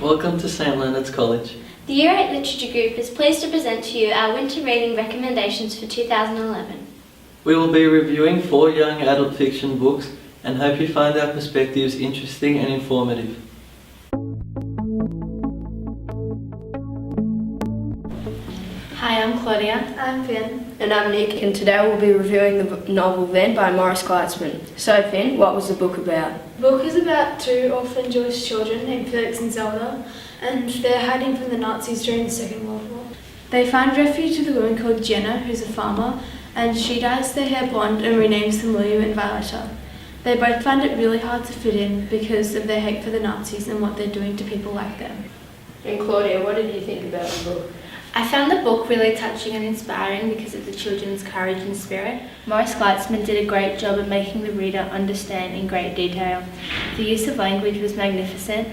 Welcome to St Leonard's College. The Year 8 Literature Group is pleased to present to you our winter reading recommendations for 2011. We will be reviewing 4 young adult fiction books and hope you find our perspectives interesting and informative. Hi, I'm Claudia. I'm Finn. And I'm Nick, and today we'll be reviewing the novel Then by Morris Gleitzman. So Finn, what was the book about? The book is about 2 orphan Jewish children named Felix and Zelda, and they're hiding from the Nazis during the Second World War. They find refuge with a woman called Jenna, who's a farmer, and she dyes their hair blonde and renames them William and Violetta. They both find it really hard to fit in because of their hate for the Nazis and what they're doing to people like them. And Claudia, what did you think about the book? I found the book really touching and inspiring because of the children's courage and spirit. Morris Gleitzman did a great job of making the reader understand in great detail. The use of language was magnificent,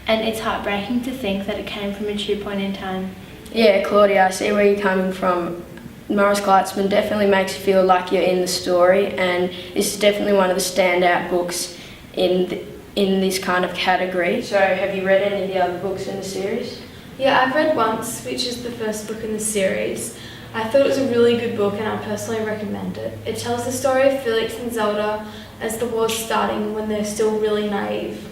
and it's heartbreaking to think that it came from a true point in time. Yeah, Claudia, I see where you're coming from. Morris Gleitzman definitely makes you feel like you're in the story, and this is definitely one of the standout books in this kind of category. So have you read any of the other books in the series? Yeah, I've read Once, which is the first book in the series. I thought it was a really good book and I personally recommend it. It tells the story of Felix and Zelda as the war's starting when they're still really naive.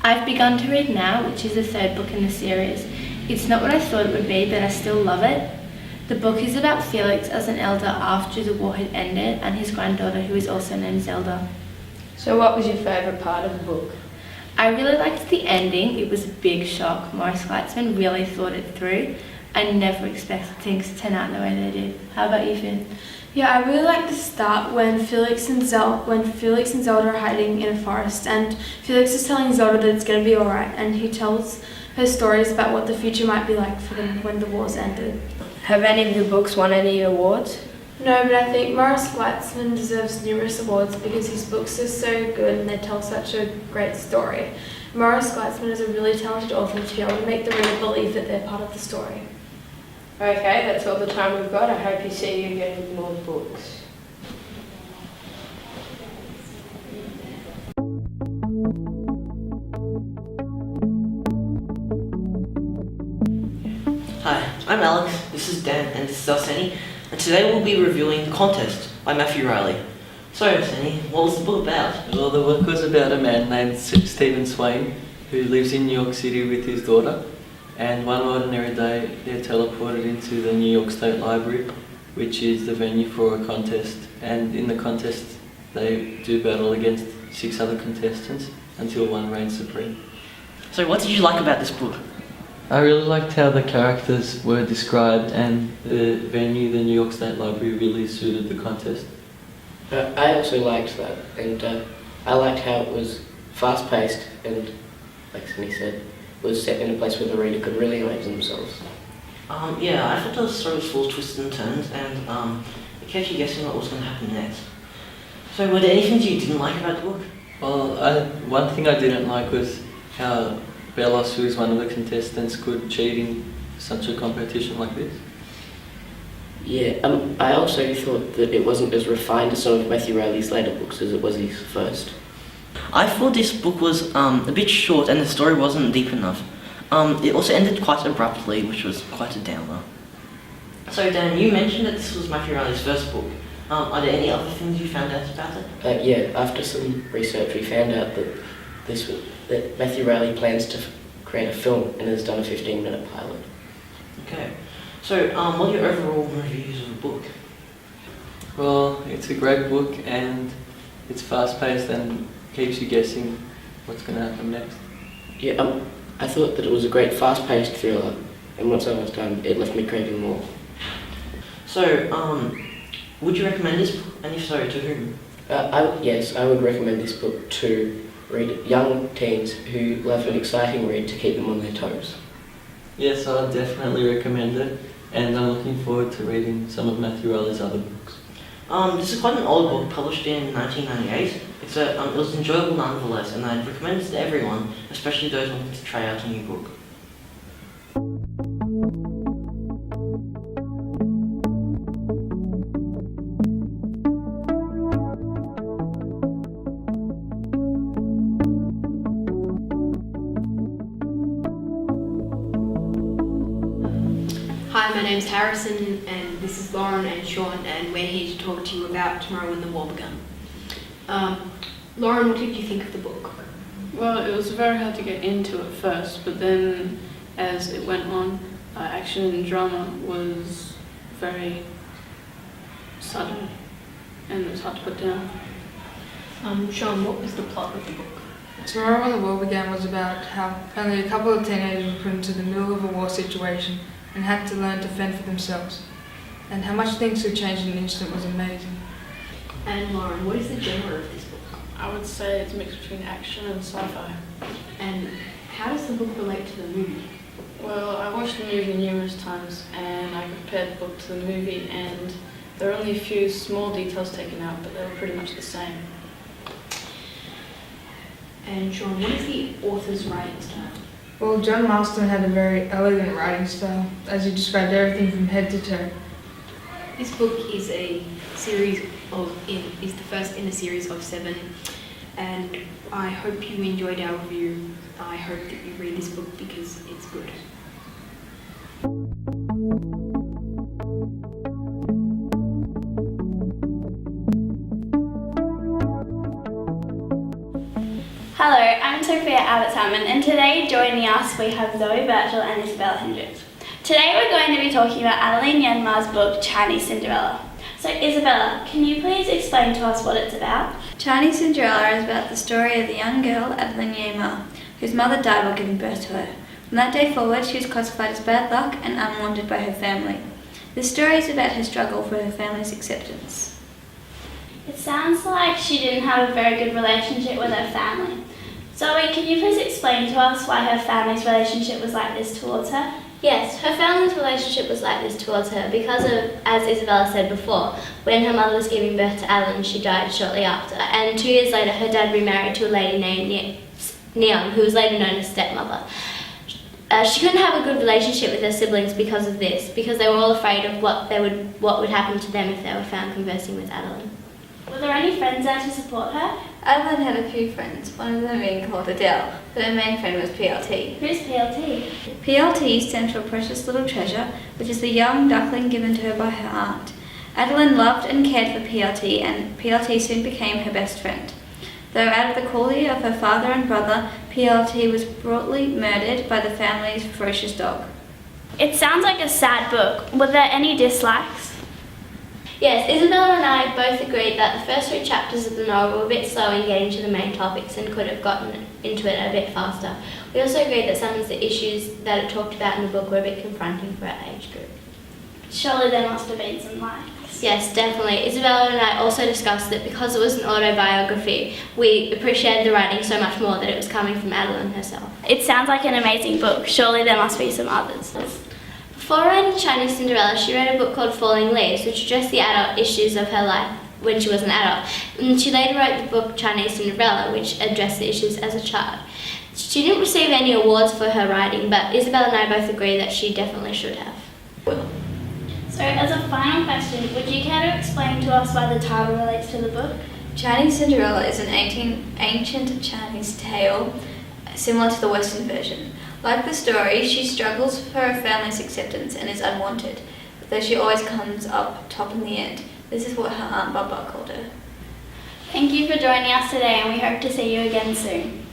I've begun to read now, which is the 3rd book in the series. It's not what I thought it would be, but I still love it. The book is about Felix as an elder after the war had ended and his granddaughter, who is also named Zelda. So what was your favourite part of the book? I really liked the ending. It was a big shock. Morris Gleitzman really thought it through. I never expected things to turn out the way they did. How about you, Finn? Yeah, I really like the start when Felix and Zelda are hiding in a forest, and Felix is telling Zelda that it's going to be alright, and he tells her stories about what the future might be like for them when the war's ended. Have any of the books won any awards? No, but I think Morris Gleitzman deserves numerous awards because his books are so good and they tell such a great story. Morris Gleitzman is a really talented author to be able to make the reader believe that they're part of the story. Okay, that's all the time we've got. I hope you see you again with more books. Hi, I'm Alex, this is Dan, and this is Arseni, and today we'll be reviewing The Contest by Matthew Riley. So Arseni, what was the book about? Well, the book was about a man named Stephen Swain who lives in New York City with his daughter, and one ordinary day they're teleported into the New York State Library, which is the venue for a contest, and in the contest they do battle against 6 other contestants until one reigns supreme. So what did you like about this book? I really liked how the characters were described, and the venue, the New York State Library, really suited the contest. I also liked that, and I liked how it was fast-paced and, like Sunny said, was set in a place where the reader could really imagine themselves. Yeah, I thought the story was full of twists and turns, and it kept you guessing what was going to happen next. So were there any things you didn't like about the book? Well, one thing I didn't like was how Bellos, who is one of the contestants, could cheat in such a competition like this. Yeah, I also thought that it wasn't as refined as some of Matthew Riley's later books as it was his first. I thought this book was a bit short and the story wasn't deep enough. It also ended quite abruptly, which was quite a downer. So Dan, you mentioned that this was Matthew Riley's first book. Are there any other things you found out about it? Yeah, after some research we found out that Matthew Riley plans to create a film and has done a 15-minute pilot. Okay. So, what are your overall reviews of the book? Well, it's a great book and it's fast-paced and keeps you guessing what's going to happen next. Yeah, I thought that it was a great fast-paced thriller, and once I was done, it left me craving more. So, would you recommend this book, and if so, to whom? Yes, I would recommend this book to young teens who love an exciting read to keep them on their toes. Yes, I definitely recommend it, and I'm looking forward to reading some of Matthew Riley's other books. This is quite an old book, published in 1998. It was enjoyable nonetheless, and I'd recommend it to everyone, especially those wanting to try out a new book. Hi, my name's Harrison, and this is Lauren and Sean, and we're here to talk to you about Tomorrow When the War Began. Lauren, what did you think of the book? Well, it was very hard to get into at first, but then as it went on, action and drama was very sudden and it was hard to put down. Sean, what was the plot of the book? Tomorrow When the War Began was about how only a couple of teenagers were put into the middle of a war situation and had to learn to fend for themselves. And how much things could change in an instant was amazing. And Lauren, what is the genre of this book? I would say it's a mix between action and sci-fi. And how does the book relate to the movie? Well, I watched the movie numerous times and I compared the book to the movie, and there are only a few small details taken out, but they were pretty much the same. And Sean, what is the author's writing style? Well, John Marston had a very elegant writing style, as he described everything from head to toe. This book is the first in a series of 7, and I hope you enjoyed our review. I hope that you read this book because it's good. Hello, I'm Sophia Abbott-Salmon, and today joining us we have Zoe Birchall and Isabella Hendricks. Today we're going to be talking about Adeline Yanmar's book Chinese Cinderella. So Isabella, can you please explain to us what it's about? Chinese Cinderella is about the story of the young girl Adeline Yanmar, whose mother died while giving birth to her. From that day forward, she was classified as bad luck and unwanted by her family. This story is about her struggle for her family's acceptance. It sounds like she didn't have a very good relationship with her family. Zoe, can you please explain to us why her family's relationship was like this towards her? Yes, her family's relationship was like this towards her because of, as Isabella said before, when her mother was giving birth to Adeline, she died shortly after. And 2 years later, her dad remarried to a lady named Neon, who was later known as stepmother. She couldn't have a good relationship with her siblings because of this, because they were all afraid of what would happen to them if they were found conversing with Adeline. Were there any friends there to support her? Adeline had a few friends, one of them being called Adele, but her main friend was PLT. Who's PLT? PLT stands for Precious Little Treasure, which is the young duckling given to her by her aunt. Adeline loved and cared for PLT, and PLT soon became her best friend. Though out of the cruelty of her father and brother, PLT was brutally murdered by the family's ferocious dog. It sounds like a sad book. Were there any dislikes? Yes, Isabella and I both agreed that the first 3 chapters of the novel were a bit slow in getting to the main topics and could have gotten into it a bit faster. We also agreed that some of the issues that it talked about in the book were a bit confronting for our age group. Surely there must have been some likes. Yes, definitely. Isabella and I also discussed that because it was an autobiography, we appreciated the writing so much more that it was coming from Adeline herself. It sounds like an amazing book. Surely there must be some others. Before writing Chinese Cinderella, she read a book called Falling Leaves, which addressed the adult issues of her life when she was an adult. And she later wrote the book Chinese Cinderella, which addressed the issues as a child. She didn't receive any awards for her writing, but Isabella and I both agree that she definitely should have. So as a final question, would you care to explain to us why the title relates to the book? Chinese Cinderella is an ancient Chinese tale similar to the Western version. Like the story, she struggles for her family's acceptance and is unwanted, though she always comes up top in the end. This is what her Aunt Baba called her. Thank you for joining us today, and we hope to see you again soon.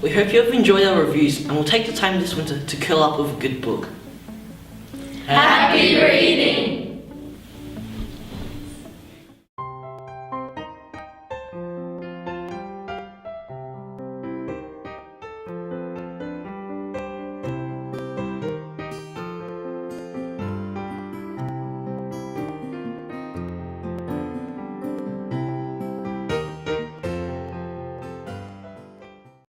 We hope you have enjoyed our reviews and will take the time this winter to curl up with a good book. Happy reading!